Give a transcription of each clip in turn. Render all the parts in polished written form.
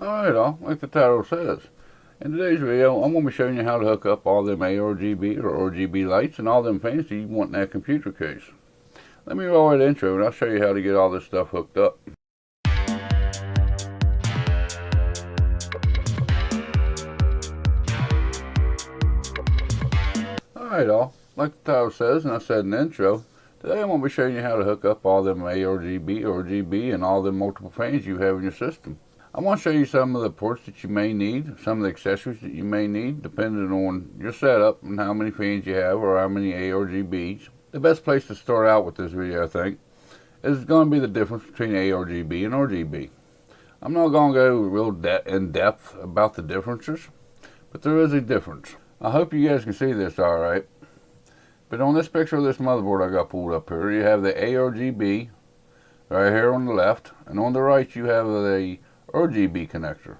Alright all, like the title says. In today's video, I'm going to be showing you how to hook up all them ARGB or RGB lights and all them fans you want in that computer case. Let me roll that intro and I'll show you how to get all this stuff hooked up. Alright all, like the title says and I said in the intro, today I'm going to be showing you how to hook up all them ARGB, RGB and all them multiple fans you have in your system. I want to show you some of the ports that you may need, some of the accessories that you may need, depending on your setup and how many fans you have or how many ARGBs. The best place to start out with this video, I think, is going to be the difference between ARGB and RGB. I'm not going to go real in depth about the differences, but there is a difference. I hope you guys can see this alright. But on this picture of this motherboard I got pulled up here, you have the ARGB right here on the left, and on the right you have the Rgb connector.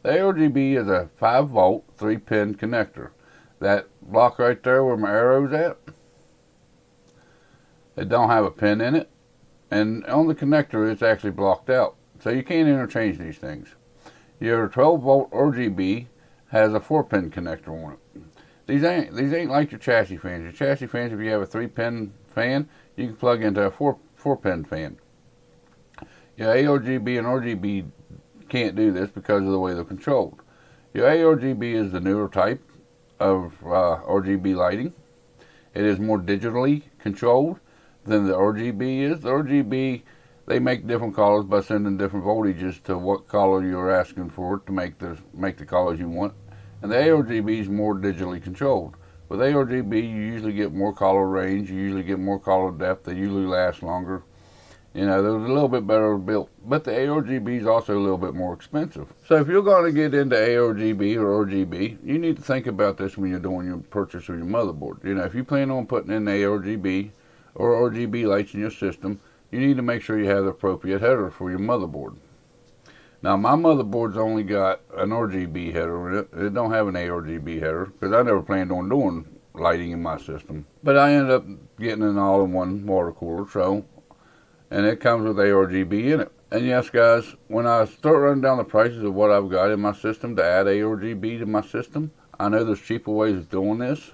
The Rgb is a 5 volt 3-pin connector. That block right there where my arrow's at, it don't have a pin in it, and on the connector it's actually blocked out, so you can't interchange these things. Your 12 volt Rgb has a 4-pin connector on it. These ain't like your chassis fans. Your chassis fans, if you have a 3-pin fan, you can plug into a 4-pin fan. Your ARGB and RGB can't do this because of the way they're controlled. Your ARGB is the newer type of RGB lighting. It is more digitally controlled than the RGB is. The RGB, they make different colors by sending different voltages to what color you're asking for to make the colors you want. And the ARGB is more digitally controlled. With ARGB, you usually get more color range, you usually get more color depth, they usually last longer. You know, they're a little bit better built, but the ARGB is also a little bit more expensive. So if you're going to get into ARGB or RGB, you need to think about this when you're doing your purchase of your motherboard. You know, if you plan on putting in ARGB or RGB lights in your system, you need to make sure you have the appropriate header for your motherboard. Now, my motherboard's only got an RGB header in it. It don't have an ARGB header because I never planned on doing lighting in my system. But I ended up getting an all-in-one water cooler, and it comes with ARGB in it. And yes, guys, when I start running down the prices of what I've got in my system to add ARGB to my system, I know there's cheaper ways of doing this.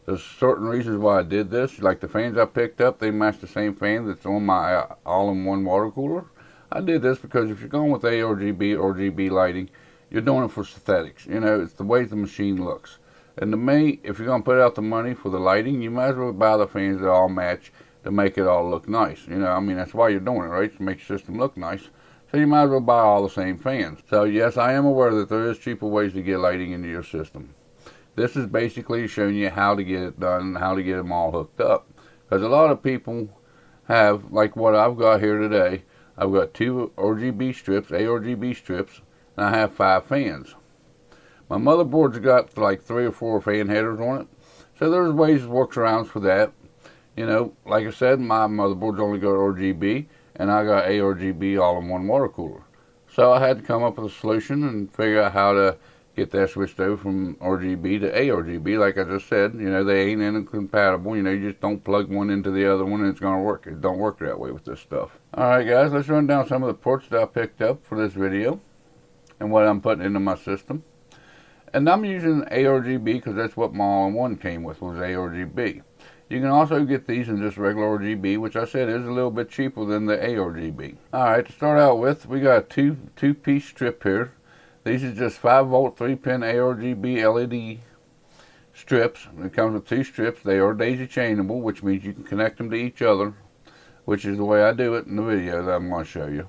There's certain reasons why I did this. Like the fans I picked up, they match the same fan that's on my all-in-one water cooler. I did this because if you're going with ARGB, RGB lighting, you're doing it for aesthetics. You know, it's the way the machine looks. And to me, if you're going to put out the money for the lighting, you might as well buy the fans that all match to make it all look nice. You know, I mean, that's why you're doing it, right? To make your system look nice. So you might as well buy all the same fans. So yes, I am aware that there is cheaper ways to get lighting into your system. This is basically showing you how to get it done and how to get them all hooked up. Because a lot of people have, like what I've got here today, I've got 2 RGB strips, ARGB strips, and I have 5 fans. My motherboard's got like 3 or 4 fan headers on it. So there's ways, workarounds for that. You know, like I said, my motherboard's only got RGB, and I got ARGB all-in-one water cooler. So I had to come up with a solution and figure out how to get that switched over from RGB to ARGB. Like I just said, you know, they ain't incompatible. You know, you just don't plug one into the other one and it's going to work. It don't work that way with this stuff. Alright guys, let's run down some of the ports that I picked up for this video and what I'm putting into my system. And I'm using ARGB because that's what my all-in-one came with, was ARGB. You can also get these in just regular RGB, which I said is a little bit cheaper than the ARGB. Alright, to start out with, we got a two-piece strip here. These are just 5 volt 3-pin ARGB LED strips. It comes with 2 strips. They are daisy chainable, which means you can connect them to each other, which is the way I do it in the video that I'm going to show you.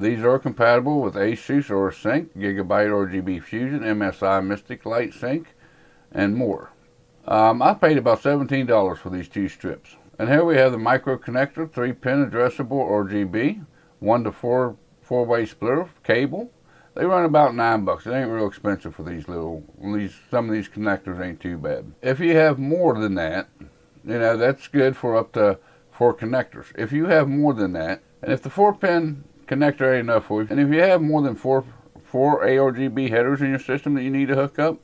These are compatible with ASUS or Sync, GIGABYTE RGB Fusion, MSI Mystic Light Sync, and more. I paid about $17 for these 2 strips. And here we have the micro connector, 3-pin addressable RGB, 1 to 4 4-way splitter cable. They run about $9. It ain't real expensive for these some of these connectors ain't too bad. If you have more than that, you know, that's good for up to 4 connectors. If you have more than that, and if the 4-pin connector ain't enough for you, and if you have more than four ARGB headers in your system that you need to hook up,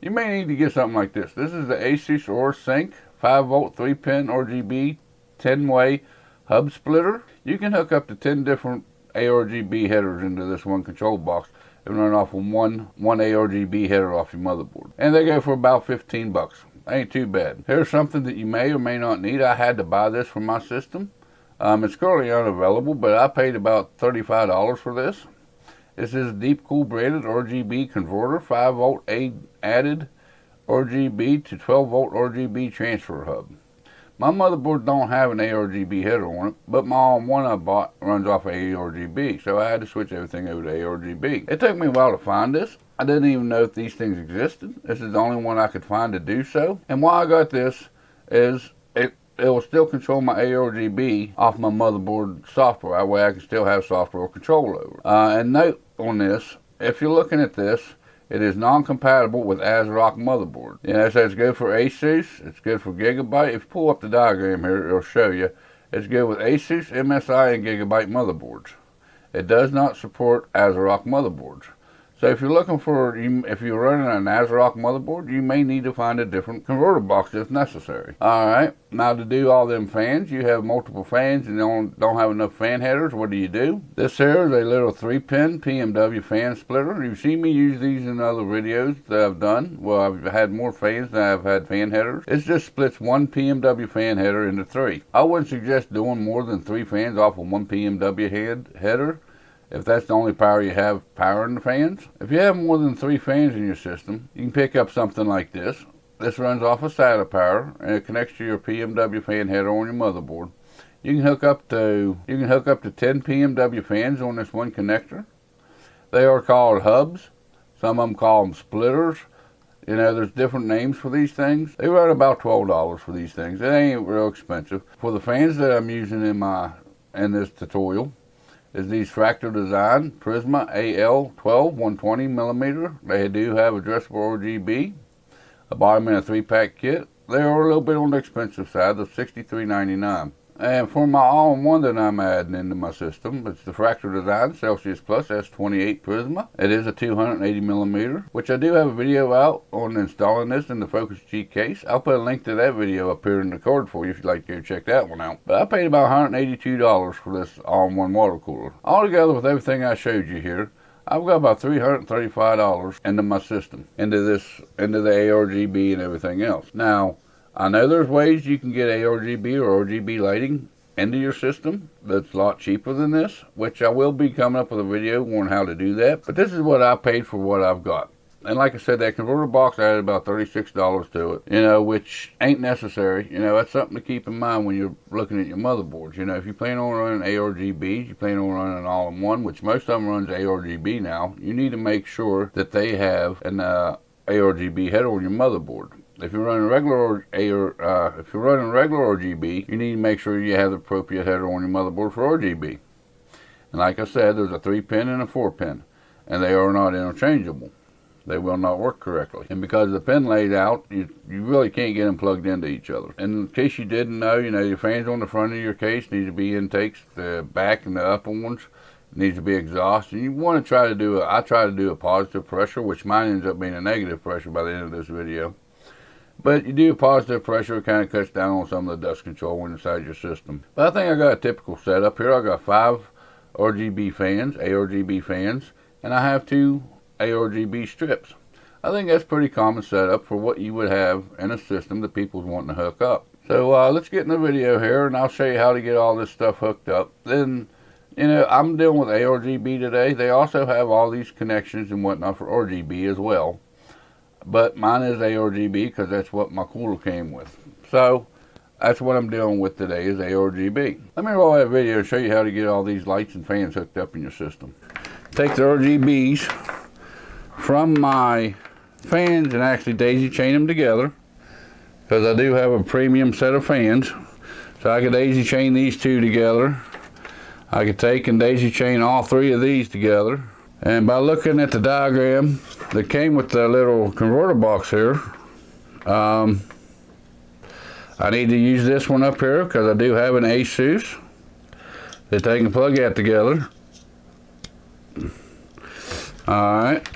you may need to get something like this. This is the ASUS or Sync 5 volt 3-pin RGB 10-way hub splitter. You can hook up to 10 different ARGB headers into this one control box and run off of one ARGB header off your motherboard. And they go for about 15 bucks. Ain't too bad. Here's something that you may or may not need. I had to buy this for my system. It's currently unavailable, but I paid about $35 for this. This is a deep cool braided RGB converter, 5 volt added RGB to 12 volt RGB transfer hub. My motherboard don't have an ARGB header on it, but my all-in-one I bought runs off of ARGB, so I had to switch everything over to ARGB. It took me a while to find this. I didn't even know if these things existed. This is the only one I could find to do so. And why I got this is it will still control my ARGB off my motherboard software. That way I can still have software control over it. And note on this, if you're looking at this, it is non-compatible with ASRock motherboard. Yeah, so it's good for ASUS, it's good for GIGABYTE. If you pull up the diagram here, it'll show you. It's good with ASUS, MSI, and GIGABYTE motherboards. It does not support ASRock motherboards. So if you're looking for, if you're running an ASRock motherboard, you may need to find a different converter box if necessary. Alright, now to do all them fans, you have multiple fans and don't have enough fan headers. What do? This here is a little 3-pin PMW fan splitter. You've seen me use these in other videos that I've done. Well, I've had more fans than I've had fan headers. It just splits one PMW fan header into 3. I wouldn't suggest doing more than 3 fans off of one PMW header, if that's the only power you have powering the fans. If you have more than 3 fans in your system, you can pick up something like this. This runs off of SATA power and it connects to your PMW fan header on your motherboard. You can hook up to 10 PMW fans on this one connector. They are called hubs. Some of them call them splitters. You know, there's different names for these things. They run about $12 for these things. It ain't real expensive. For the fans that I'm using in this tutorial, is these Fractal design Prisma AL12 120mm. They do have addressable RGB. I bought them in a 3-pack kit. They are a little bit on the expensive side of $63.99. And for my all-in-one that I'm adding into my system, it's the Fractal design Celsius Plus S28 Prisma. It is a 280mm, which I do have a video out on installing this in the Focus G case. I'll put a link to that video up here in the card for you if you'd like to go check that one out. But I paid about $182 for this all-in-one water cooler. Altogether with everything I showed you here, I've got about $335 into my system, into the ARGB and everything else. Now, I know there's ways you can get ARGB or RGB lighting into your system that's a lot cheaper than this, which I will be coming up with a video on how to do that. But this is what I paid for what I've got. And like I said, that converter box added about $36 to it, you know, which ain't necessary. You know, that's something to keep in mind when you're looking at your motherboards. You know, if you plan on running ARGBs, you plan on running an all-in-one, which most of them runs ARGB now, you need to make sure that they have an ARGB header on your motherboard. If you're running regular RGB, you need to make sure you have the appropriate header on your motherboard for RGB. And like I said, there's a 3-pin and a 4-pin, and they are not interchangeable. They will not work correctly. And because of the pin laid out, you really can't get them plugged into each other. And in case you didn't know, you know, your fans on the front of your case need to be intakes. The back and the upper ones needs to be exhaust. And you want to try to do I try to do a positive pressure, which mine ends up being a negative pressure by the end of this video. But you do a positive pressure, it kind of cuts down on some of the dust control inside your system. But I think I got a typical setup here. I got 5 RGB fans, ARGB fans, and I have 2 ARGB strips. I think that's pretty common setup for what you would have in a system that people's wanting to hook up. So let's get in the video here and I'll show you how to get all this stuff hooked up. Then, you know, I'm dealing with ARGB today. They also have all these connections and whatnot for RGB as well. But mine is ARGB because that's what my cooler came with. So that's what I'm dealing with today is ARGB. Let me roll that video and show you how to get all these lights and fans hooked up in your system. Take the RGBs from my fans and actually daisy chain them together, because I do have a premium set of fans. So I could daisy chain these 2 together. I could take and daisy chain all 3 of these together. And by looking at the diagram that came with the little converter box here, I need to use this one up here because I do have an ASUS that they can plug that together. Alright,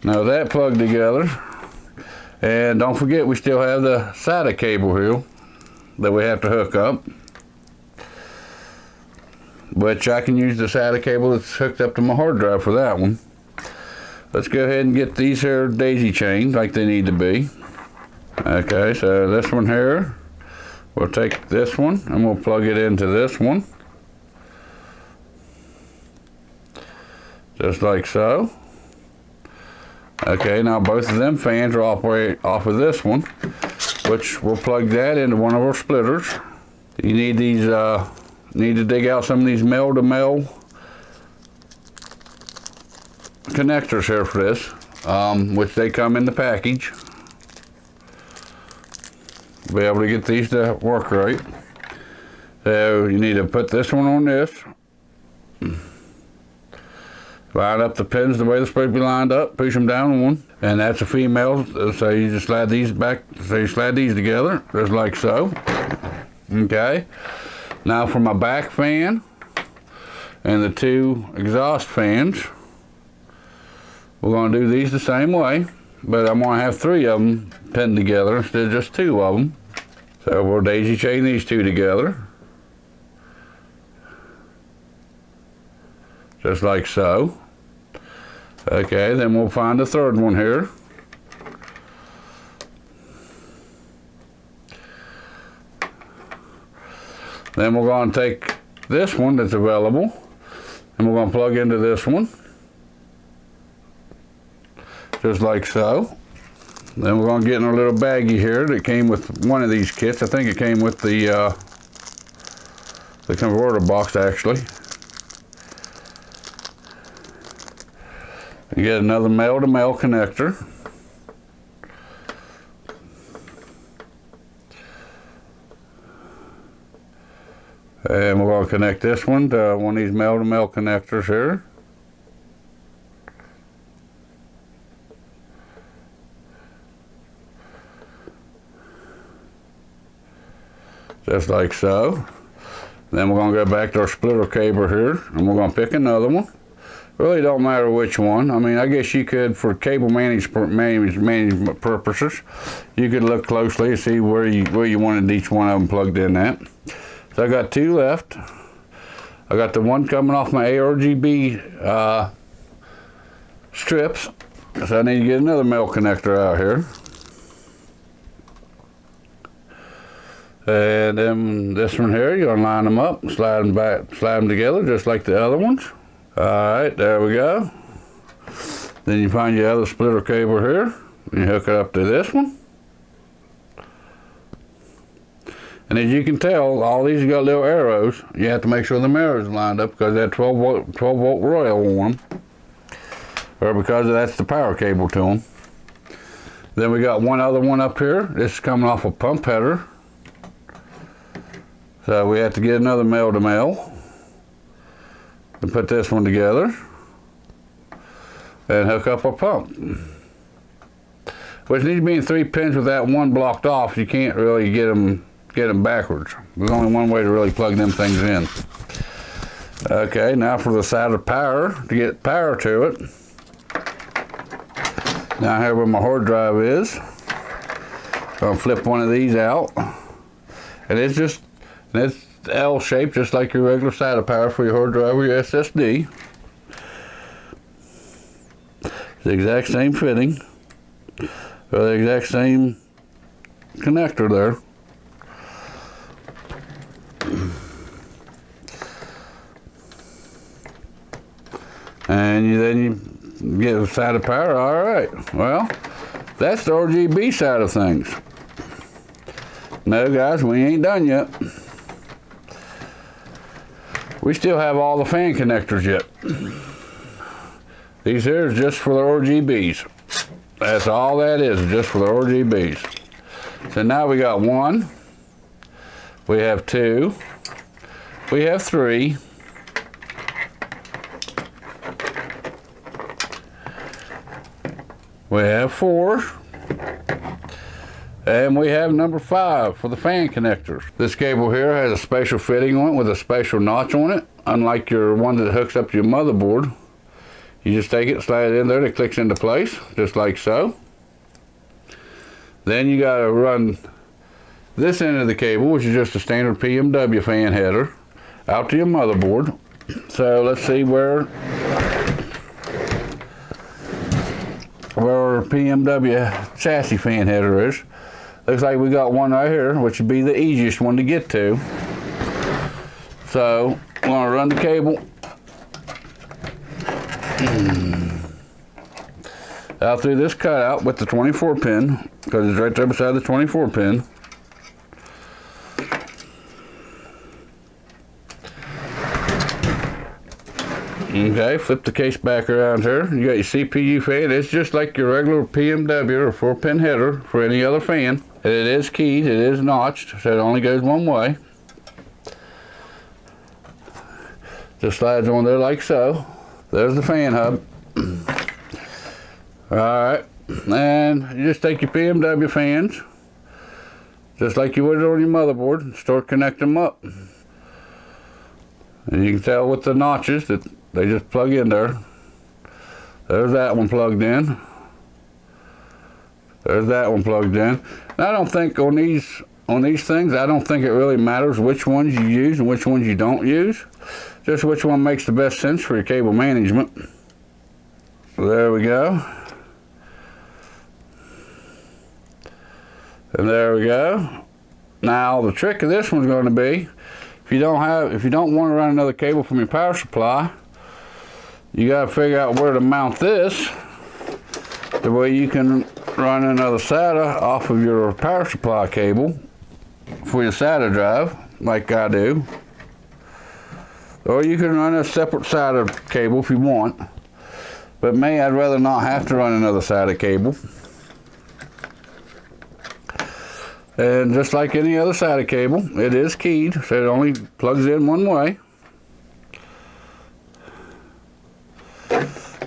now that plugged together, and don't forget we still have the SATA cable here that we have to hook up. which I can use the SATA cable that's hooked up to my hard drive for that one. Let's go ahead and get these here daisy chained like they need to be. Okay, so this one here, we'll take this one and we'll plug it into this one. Just like so. Okay, now both of them fans are operating off of this one, which we'll plug that into one of our splitters. You need these, need to dig out some of these male-to-male connectors here for this, which they come in the package. Be able to get these to work right. So you need to put this one on this. Line up the pins the way they're supposed to be lined up, push them down one, and that's a female, so you just slide these back, so you slide these together, just like so. Okay, now for my back fan and the two exhaust fans, we're going to do these the same way, but I'm going to have 3 of them pinned together instead of just 2 of them. So we'll daisy chain these 2 together, just like so. Okay, then we'll find the 3rd one here. Then we're going to take this one that's available and we're going to plug into this one. Just like so. Then we're going to get in our little baggie here that came with one of these kits. I think it came with the converter box actually. You get another male-to-male connector. And we're going to connect this one to one of these male-to-male connectors here. Just like so. Then we're going to go back to our splitter cable here and we're going to pick another one. Really don't matter which one. I mean, I guess you could, for cable management purposes, you could look closely and see where you wanted each one of them plugged in at. So I got 2 left. I got the one coming off my Argb strips. So I need to get another male connector out here. And then this one here, you're gonna line them up, slide them together just like the other ones. All right, there we go. Then you find your other splitter cable here, and you hook it up to this one. And as you can tell, all these have got little arrows. You have to make sure the arrows are lined up because that 12 volt rail on them, or because that's the power cable to them. Then we got one other one up here. This is coming off a pump header. So we have to get another male-to-male and put this one together and hook up our pump. Which needs to be in 3 pins with that one blocked off. You can't really get them backwards. There's only one way to really plug them things in. Okay, now for the SATA power, to get power to it. Now here where my hard drive is, I'm gonna flip one of these out. And it's L shaped, just like your regular SATA power for your hard drive or your SSD. It's the exact same fitting, or the exact same connector there. And then you get the SATA power. All right, well, that's the RGB side of things. No, guys, we ain't done yet. We still have all the fan connectors yet. These here is just for the RGBs. That's all that is, just for the RGBs. So now we got 1, we have 2, we have 3, we have 4, and we have number 5 for the fan connectors. This cable here has a special fitting on it with a special notch on it. Unlike your one that hooks up to your motherboard, you just take it, slide it in there, it clicks into place, just like so. Then you gotta run this end of the cable, which is just a standard PMW fan header, out to your motherboard. So let's see where our PMW chassis fan header is. Looks like we got one right here, which would be the easiest one to get to. So I'm going to run the cable out through this cutout with the 24 pin, because it's right there beside the 24 pin. Okay, flip the case back around here. You got your CPU fan. It's just like your regular PMW or 4-pin header for any other fan. It is keyed, it is notched, so it only goes one way. Just slides on there like so. There's the fan hub. Alright, and you just take your PMW fans, just like you would on your motherboard, and start connecting them up. And you can tell with the notches that they just plug in there. There's that one plugged in. There's that one plugged in. And I don't think on these things, I don't think it really matters which ones you use and which ones you don't use. Just which one makes the best sense for your cable management. There we go. And there we go. Now the trick of this one's going to be, if you don't want to run another cable from your power supply, you got to figure out where to mount this, the way you can run another SATA off of your power supply cable for your SATA drive, like I do. Or you can run a separate SATA cable if you want. But me, I'd rather not have to run another SATA cable. And just like any other SATA cable, it is keyed, so it only plugs in one way.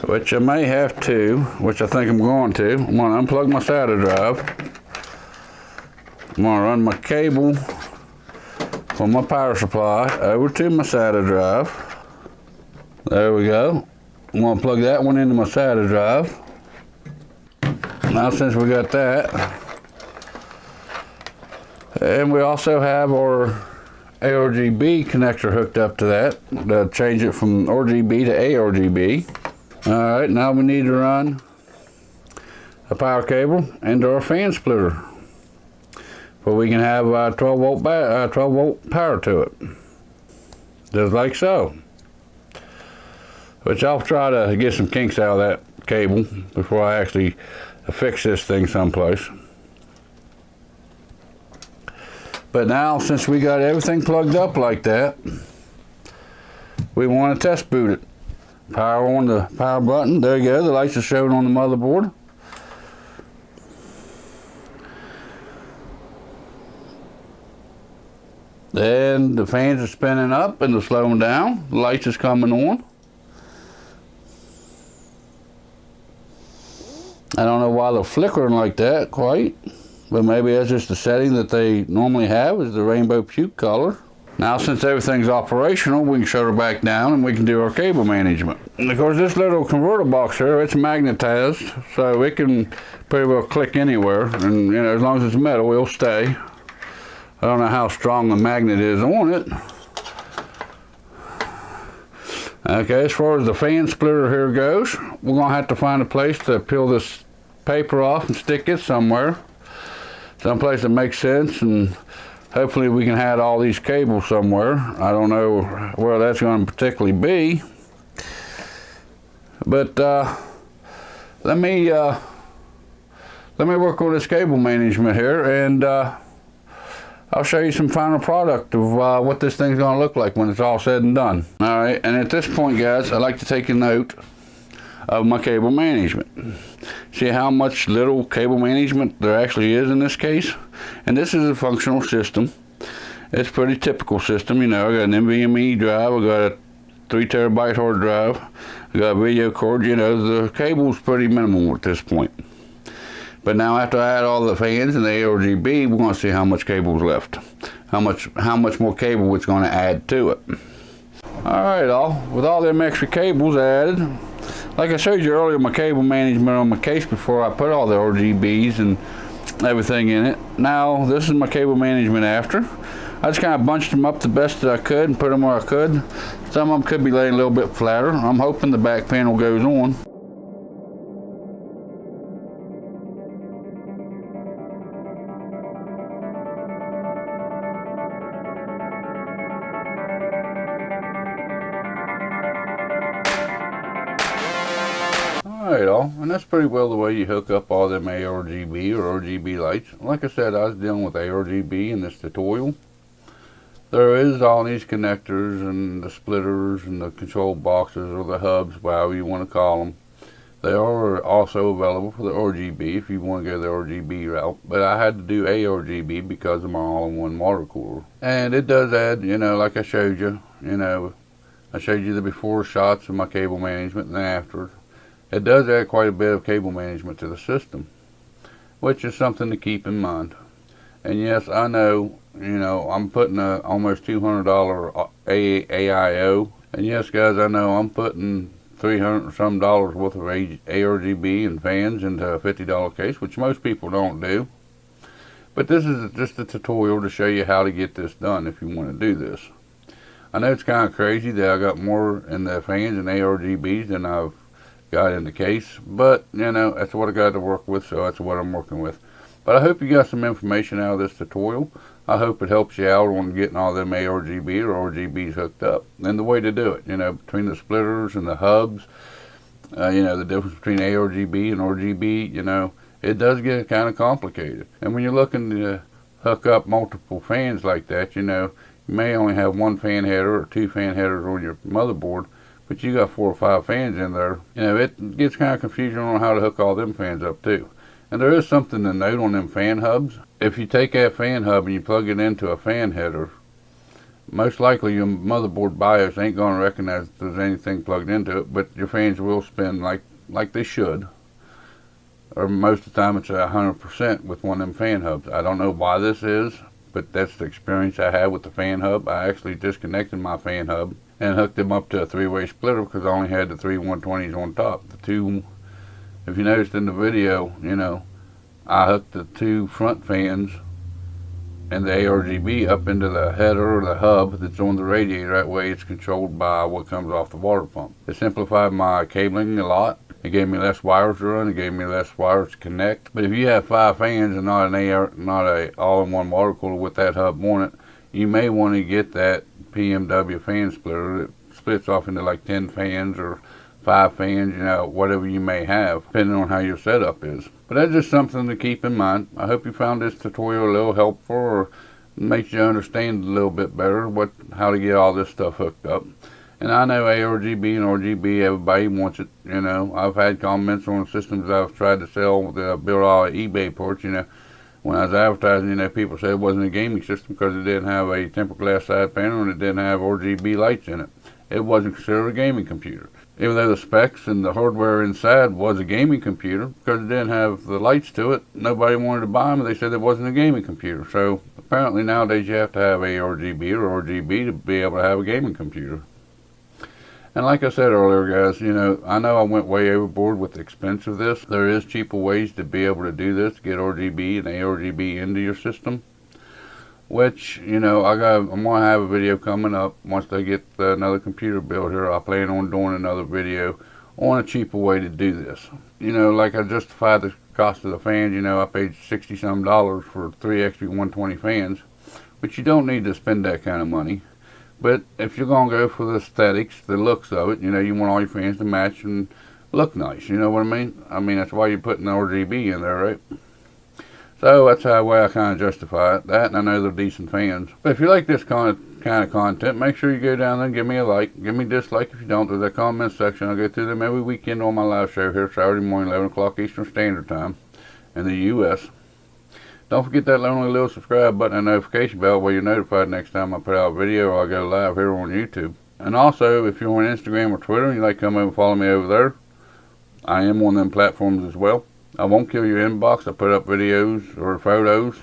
Which I may have to, which I think I'm going to. I'm going to unplug my SATA drive. I'm going to run my cable from my power supply over to my SATA drive. There we go. I'm going to plug that one into my SATA drive. Now since we got that, and we also have our Argb connector hooked up to that to change it from RGB to ARGB. Alright, now we need to run a power cable into our fan splitter, so we can have 12 volt power to it, just like so. Which I'll try to get some kinks out of that cable before I actually fix this thing someplace. But now, since we got everything plugged up like that, we want to test boot it. Power on the power button. There you go. The lights are showing on the motherboard. Then the fans are spinning up and they're slowing down. The lights is coming on. I don't know why they're flickering like that quite, but maybe that's just the setting that they normally have, is the rainbow puke color. Now since everything's operational, we can shut her back down and we can do our cable management. And of course this little converter box here, it's magnetized, so it can pretty well click anywhere, and you know, as long as it's metal, it'll stay. I don't know how strong the magnet is on it. Okay, as far as the fan splitter here goes, we're gonna have to find a place to peel this paper off and stick it somewhere. Someplace that makes sense, and hopefully we can have all these cables somewhere. I don't know where that's going to particularly be, but let me work on this cable management here, and I'll show you some final product of what this thing's going to look like when it's all said and done. All right, and at this point, guys, I'd like to take a note of my cable management. See how much little cable management there actually is in this case? And this is a functional system. It's a pretty typical system, you know. I got an NVMe drive, I got a 3 terabyte hard drive, I got a video card, you know, the cable's pretty minimal at this point. But now after I add all the fans and the ARGB, we're going to see how much cable's left. How much more cable it's going to add to it. Alright, with all them extra cables added, like I showed you earlier, my cable management on my case before I put all the RGBs and everything in it. Now this is my cable management after. I just kind of bunched them up the best that I could and put them where I could. Some of them could be laying a little bit flatter. I'm hoping the back panel goes on. Alright all, and that's pretty well the way you hook up all them ARGB or RGB lights. Like I said, I was dealing with ARGB in this tutorial. There is all these connectors and the splitters and the control boxes or the hubs, however you want to call them. They are also available for the RGB if you want to go the RGB route. But I had to do ARGB because of my all-in-one water cooler. And it does add, you know, like I showed you, I showed you the before shots of my cable management and after. It does add quite a bit of cable management to the system, which is something to keep in mind. And yes, I know, I'm putting a almost $200 AIO. And yes, guys, I know I'm putting $300 or some worth of ARGB and fans into a $50 case, which most people don't do. But this is just a tutorial to show you how to get this done if you want to do this. I know it's kind of crazy that I got more in the fans and ARGBs than I've got in the case, but that's what I got to work with, so that's what I'm working with. But I hope you got some information out of this tutorial. I hope it helps you out on getting all them ARGB or RGBs hooked up and the way to do it, between the splitters and the hubs, the difference between ARGB and RGB, it does get kind of complicated. And when you're looking to hook up multiple fans like that, you may only have one fan header or two fan headers on your motherboard, but you got 4 or 5 fans in there. It gets kind of confusing on how to hook all them fans up too. And there is something to note on them fan hubs. If you take that fan hub and you plug it into a fan header, most likely your motherboard BIOS ain't going to recognize if there's anything plugged into it, but your fans will spin like they should. Or most of the time it's 100% with one of them fan hubs. I don't know why this is, but that's the experience I had with the fan hub. I actually disconnected my fan hub and hooked them up to a 3-way splitter because I only had the 3 120s on top. The two, if you noticed in the video, I hooked the 2 front fans and the ARGB up into the header or the hub that's on the radiator. That way it's controlled by what comes off the water pump. It simplified my cabling a lot. It gave me less wires to run. It gave me less wires to connect. But if you have 5 fans and not a all-in-one water cooler with that hub on it, you may want to get that PMMA fan splitter that splits off into like 10 fans or 5 fans, whatever you may have, depending on how your setup is. But that's just something to keep in mind. I hope you found this tutorial a little helpful or makes you understand a little bit better how to get all this stuff hooked up. And I know ARGB and RGB, everybody wants it. I've had comments on systems I've tried to sell that I built all eBay ports. When I was advertising, people said it wasn't a gaming system because it didn't have a tempered glass side panel and it didn't have RGB lights in it. It wasn't considered a gaming computer. Even though the specs and the hardware inside was a gaming computer, because it didn't have the lights to it, nobody wanted to buy them. They said it wasn't a gaming computer. So apparently nowadays you have to have a RGB or RGB to be able to have a gaming computer. And like I said earlier, guys, I know I went way overboard with the expense of this. There is cheaper ways to be able to do this, to get RGB and ARGB into your system. Which, I'm going to have a video coming up once they get another computer built here. I plan on doing another video on a cheaper way to do this. Like I justified the cost of the fans, I paid $60-some for 3 Rgb 120 fans, but you don't need to spend that kind of money. But if you're going to go for the aesthetics, the looks of it, you want all your fans to match and look nice, you know what I mean? That's why you're putting the RGB in there, right? So that's the way I kind of justify it. That, and I know they're decent fans. But if you like this kind of content, make sure you go down there and give me a like. Give me a dislike if you don't. There's a comment section. I'll go through them every weekend on my live show here, Saturday morning, 11 o'clock Eastern Standard Time in the U.S. Don't forget that lonely little subscribe button and notification bell where you're notified next time I put out a video or I go live here on YouTube. And also, if you're on Instagram or Twitter and you'd like to come over and follow me over there, I am on them platforms as well. I won't kill your inbox. I put up videos or photos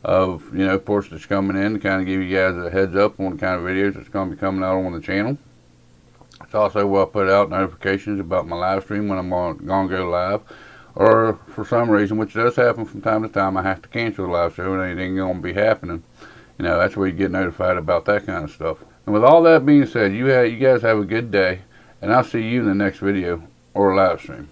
of, ports that's coming in to kind of give you guys a heads up on the kind of videos that's going to be coming out on the channel. It's also where I put out notifications about my live stream when I'm going to go live. Or for some reason, which does happen from time to time, I have to cancel the live show and it ain't going to be happening. You know, that's where you get notified about that kind of stuff. And with all that being said, you guys have a good day, and I'll see you in the next video or live stream.